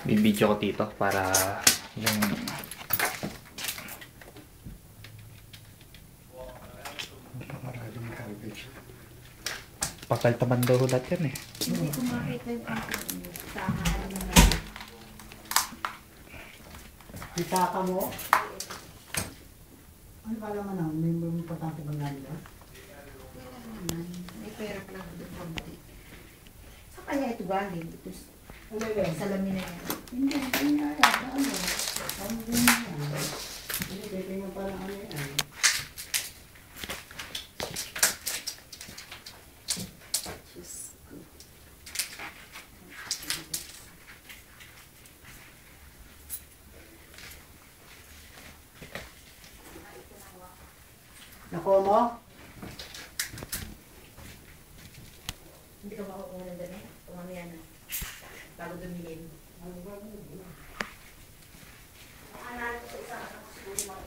bibidyo ko dito para yung pakal taman daw ulat yan eh. Hindi ko makita yung tahaan naman. Kita ka mo? Ano ba naman ang may importante bang nga nila? Wala naman. May pera pa lang doon konti. Saan kaya ito galing? Ito salamin na yan. Hindi, hindi nga yata ano. Ano din yan? Hindi, titingnan pa lang ano yan. Nakuha mo? Hindi ka makukuha ng dami? Kung ano yan na. Bago dumilin. Ano ba? Ano ko sa isa? Siguro